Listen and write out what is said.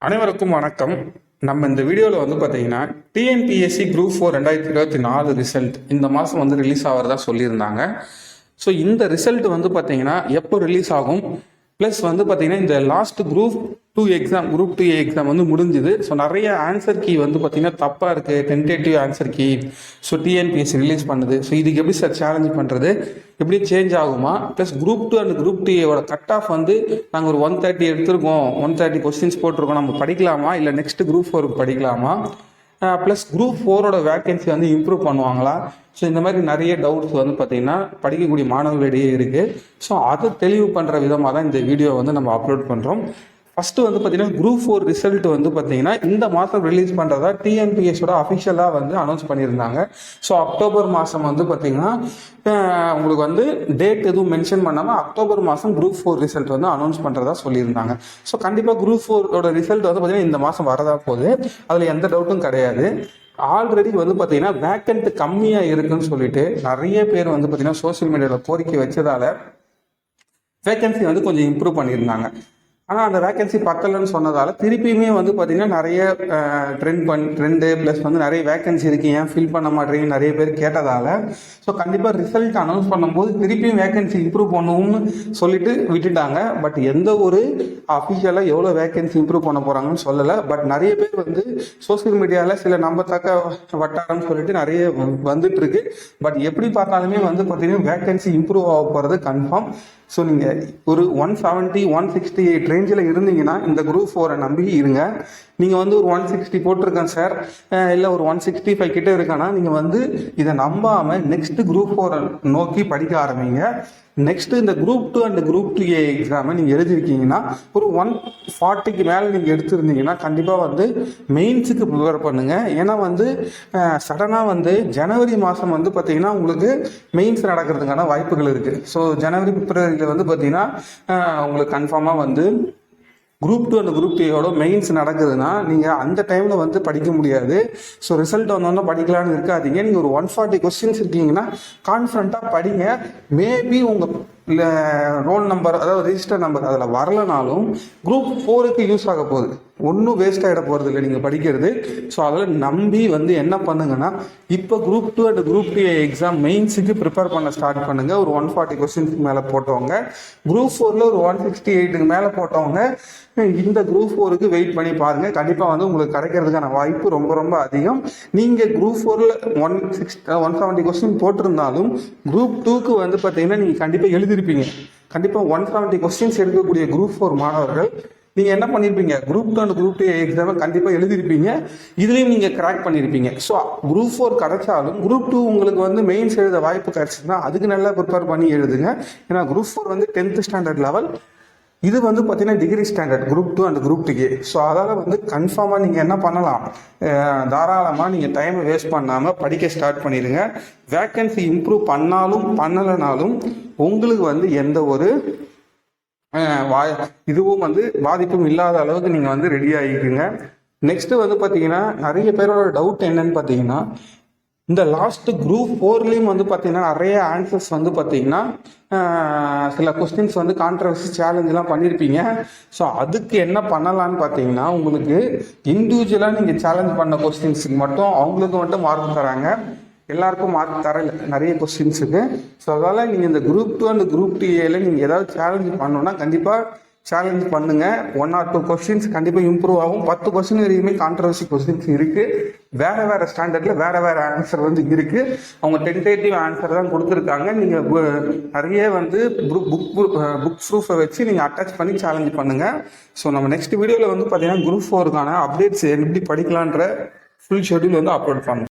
அனைவருக்கும் வணக்கம். நம்ம இந்த வீடியோவில் வந்து பார்த்தீங்கன்னா டிஎன்பிஎஸ்சி குரூப் 4 2024 ரிசல்ட் இந்த மாதம் வந்து ரிலீஸ் ஆகிறதா சொல்லியிருந்தாங்க. ஸோ இந்த ரிசல்ட் வந்து பார்த்தீங்கன்னா எப்போ ரிலீஸ் ஆகும், ப்ளஸ் வந்து பார்த்தீங்கன்னா இந்த லாஸ்ட் குரூப் 2 எக்ஸாம் வந்து முடிஞ்சுது. ஸோ நிறைய ஆன்சர் கீ வந்து பார்த்தீங்கன்னா தப்பாக இருக்குது, tentative answer key. So TNPSC release பண்ணுது. ஸோ இதுக்கு எப்படி சார் சேலஞ்ச் பண்ணுறது, எப்படி சேஞ்ச் ஆகுமா, plus group 2 and group 2 cut off வந்து நாங்கள் ஒரு 130 எடுத்திருக்கோம், 130 கொஸ்டின்ஸ் போட்டிருக்கோம், நம்ம படிக்கலாமா இல்லை நெக்ஸ்ட் குரூப் 4 படிக்கலாமா, ப்ளஸ் குரூப் 4 வேகன்சி வந்து இம்ப்ரூவ் பண்ணுவாங்களா. ஸோ இந்த மாதிரி நிறைய டவுட்ஸ் வந்து பார்த்தீங்கன்னா படிக்கக்கூடிய மாணவர்களிடையே இருக்குது. ஸோ அதை தெளிவு பண்ணுற விதமாக தான் இந்த வீடியோ வந்து நம்ம அப்லோட் பண்ணுறோம். ஃபஸ்ட்டு வந்து பார்த்தீங்கன்னா குரூப் 4 ரிசல்ட் வந்து பார்த்தீங்கன்னா இந்த மாதம் ரிலீஸ் பண்ணுறதா டிஎன்பிஎஸோட அஃபிஷியலாக வந்து அனௌன்ஸ் பண்ணியிருந்தாங்க. ஸோ அக்டோபர் மாதம் வந்து பார்த்தீங்கன்னா உங்களுக்கு வந்து டேட் எதுவும் மென்ஷன் பண்ணாமல் அக்டோபர் மாதம் குரூப் 4 ரிசல்ட் வந்து அனௌன்ஸ் பண்ணுறதா சொல்லியிருந்தாங்க. ஸோ கண்டிப்பாக குரூப் 4 ரிசல்ட் வந்து பார்த்தீங்கன்னா இந்த மாதம் வரதா போகுது, அதில் எந்த டவுட்டும் கிடையாது. ஆல்ரெடி வந்து பார்த்தீங்கன்னா வேக்கண்ட் கம்மியாக இருக்குன்னு சொல்லிட்டு நிறைய பேர் வந்து பார்த்தீங்கன்னா சோசியல் மீடியாவில் கோரிக்கை வச்சதால வேக்கன்சி வந்து கொஞ்சம் இம்ப்ரூவ் பண்ணியிருந்தாங்க. ஆனால் அந்த வேகன்சி பத்தலைன்னு சொன்னதால் திருப்பியுமே வந்து பார்த்தீங்கன்னா நிறைய ட்ரெண்டு ப்ளஸ் வந்து நிறைய வேகன்சி இருக்குது, ஏன் ஃபில் பண்ண மாட்டேறீங்க நிறைய பேர் கேட்டதால் ஸோ கண்டிப்பாக ரிசல்ட் அனௌன்ஸ் பண்ணும்போது திருப்பியும் வேகன்சி இம்ப்ரூவ் பண்ணுவோம்னு சொல்லிட்டு விட்டுட்டாங்க. பட் எந்த ஒரு அஃபிஷியலாக எவ்வளோ வேகன்சி இம்ப்ரூவ் பண்ண போகிறாங்கன்னு சொல்லலை. பட் நிறைய பேர் வந்து சோசியல் மீடியாவில் சில நம்பத்தக்க வட்டாரம்னு சொல்லிட்டு நிறைய வந்துட்டு இருக்கு. பட் எப்படி பார்த்தாலுமே வந்து பார்த்தீங்கன்னா வேகன்சி இம்ப்ரூவ் ஆக போகிறது கன்ஃபார்ம். ஸோ நீங்கள் ஒரு 170 168 ரேஞ்சில் இருந்தீங்கன்னா இந்த குரூப் 4 நம்பி இருங்க. நீங்கள் வந்து ஒரு 160 போட்டிருக்கேன் சார், இல்லை ஒரு 165 கிட்டே இருக்கானா, நீங்கள் வந்து இதை நம்பாமல் நெக்ஸ்ட் குரூப் 4 நோக்கி படிக்க ஆரம்பிங்க. நெக்ஸ்ட் இந்த குரூப் 2 அண்ட் குரூப் 2A எக்ஸாமை நீங்கள் எழுதிருக்கீங்கன்னா ஒரு 140க்கு மேலே நீங்கள் எடுத்துருந்தீங்கன்னா கண்டிப்பாக வந்து மெயின்ஸுக்கு ப்ரிப்பேர் பண்ணுங்கள். ஏன்னா வந்து சடனாக வந்து ஜனவரி மாதம் வந்து பார்த்தீங்கன்னா உங்களுக்கு மெயின்ஸ் நடக்கிறதுக்கான வாய்ப்புகள் இருக்குது. ஸோ ஜனவரி பிப்ரவரியில் வந்து பார்த்தீங்கன்னா உங்களுக்கு கன்ஃபார்மாக வந்து குரூப் 2 அண்ட் குரூப் 2 மெயின்ஸ் நடக்குதுன்னா நீங்கள் அந்த டைமில் வந்து படிக்க முடியாது. ஸோ ரிசல்ட் வந்தோன்னா படிக்கலான்னு இருக்காதீங்க. நீங்கள் ஒரு 140 கொஸ்டின்ஸ் இருக்கீங்கன்னா கான்ஃபிடண்ட்டாக படிங்க. மேபி உங்கள் இல்லை ரோல் நம்பர் அதாவது ரெஜிஸ்டர் நம்பர் அதில் வரலனாலும் குரூப் 4க்கு யூஸ் ஆக போகுது, ஒன்றும் வேஸ்ட் ஆகிட போகிறது இல்லை நீங்கள் படிக்கிறது. ஸோ அதில் நம்பி வந்து என்ன பண்ணுங்கன்னா இப்போ குரூப் 2 அண்ட் குரூப் 2 எக்ஸாம் மெயின்ஸுக்கு ப்ரிப்பேர் பண்ண ஸ்டார்ட் பண்ணுங்கள். ஒரு 140 கொஸ்டின்ஸ்க்கு மேலே போட்டவங்க, குரூப் 4ல் ஒரு 168க்கு மேலே போட்டவங்க இந்த குரூப் 4க்கு வெயிட் பண்ணி பாருங்கள். கண்டிப்பாக வந்து உங்களுக்கு கிடைக்கிறதுக்கான வாய்ப்பு ரொம்ப ரொம்ப அதிகம். நீங்கள் குரூப் 4ல் 170 கொஸ்டின் போட்டிருந்தாலும் குரூப் 2க்கு வந்து பார்த்தீங்கன்னா நீங்கள் கண்டிப்பாக எழுதிருப்பீங்க. கண்டிப்பாக 170 கொஸ்டின்ஸ் எடுக்கக்கூடிய குரூப் 4 மாணவர்கள் நீங்கள் என்ன பண்ணியிருப்பீங்க, குரூப் 2 அண்ட் குரூப் 2 எக்ஸாமை கண்டிப்பாக எழுதிருப்பீங்க, இதுலேயும் நீங்கள் கிராக் பண்ணியிருப்பீங்க. ஸோ குரூப் 4 கிடைச்சாலும் குரூப் 2 உங்களுக்கு வந்து மெயின்ஸ் எழுத வாய்ப்பு கிடைச்சிதுன்னா அதுக்கு நல்லா ப்ரிப்பேர் பண்ணி எழுதுங்க. ஏன்னா குரூப் 4 வந்து 10th ஸ்டாண்டர்ட் லெவல், இது வந்து பார்த்தீங்கன்னா degree standard group 2 and group 2A. So அதால் வந்து கன்ஃபார்மாக நீங்கள் என்ன பண்ணலாம், தாராளமாக நீங்கள் டைமை வேஸ்ட் பண்ணாமல் படிக்க ஸ்டார்ட் பண்ணிடுங்க. வேக்கன்சி இம்ப்ரூவ் பண்ணாலும் பண்ணலைனாலும் உங்களுக்கு வந்து எந்த ஒரு இதுவும் வந்து பாதிப்பும் இல்லாத அளவுக்கு நீங்கள் வந்து ரெடி ஆகிக்குங்க. நெக்ஸ்ட்டு வந்து பார்த்தீங்கன்னா நிறைய பேரோட டவுட் என்னன்னு பார்த்தீங்கன்னா இந்த லாஸ்ட் குரூப் 4லேயும் வந்து பார்த்தீங்கன்னா நிறைய ஆன்சர்ஸ் வந்து பார்த்தீங்கன்னா சில கொஸ்டின்ஸ் வந்து கான்ட்ரவர்சி சேலஞ்செலாம் பண்ணியிருப்பீங்க. ஸோ அதுக்கு என்ன பண்ணலான்னு பார்த்தீங்கன்னா உங்களுக்கு இண்டிவிஜுவலாக நீங்கள் சேலஞ்ச் பண்ண கொஸ்டின்ஸுக்கு மட்டும் அவங்களுக்கு மட்டும் மார்க் தராங்க, எல்லாருக்கும் மார்க் தரல நிறைய கொஸ்டின்ஸுக்கு. ஸோ அதால் நீங்கள் இந்த குரூப் 2 அண்ட் குரூப் 2A நீங்கள் ஏதாவது சேலஞ்ச் பண்ணணுன்னா கண்டிப்பாக சேலஞ்ச் பண்ணுங்கள். 1 or 2 கொஸ்டின்ஸ் கண்டிப்பாக இம்ப்ரூவ் ஆகும். 10 கொஸ்டின் வரைக்குமே கான்ட்ரவர்சி கொஸ்டின்ஸ் இருக்குது. வேறு ஸ்டாண்டர்டில் வேறு ஆன்சர் வந்து இருக்குது. அவங்க டென்டேட்டிவ் ஆன்சர் தான் கொடுத்துருக்காங்க. நீங்கள் நிறைய வந்து புக் ப்ரூஃபை வச்சு நீங்கள் அட்டாச் பண்ணி சேலஞ்ச் பண்ணுங்கள். ஸோ நம்ம நெக்ஸ்ட் வீடியோவில் வந்து பார்த்தீங்கன்னா குரூப் 4க்கான அப்டேட்ஸ் எப்படி படிக்கலான்ற ஃபுல் ஷெட்யூல் வந்து அப்லோட் பண்ணுறோம்.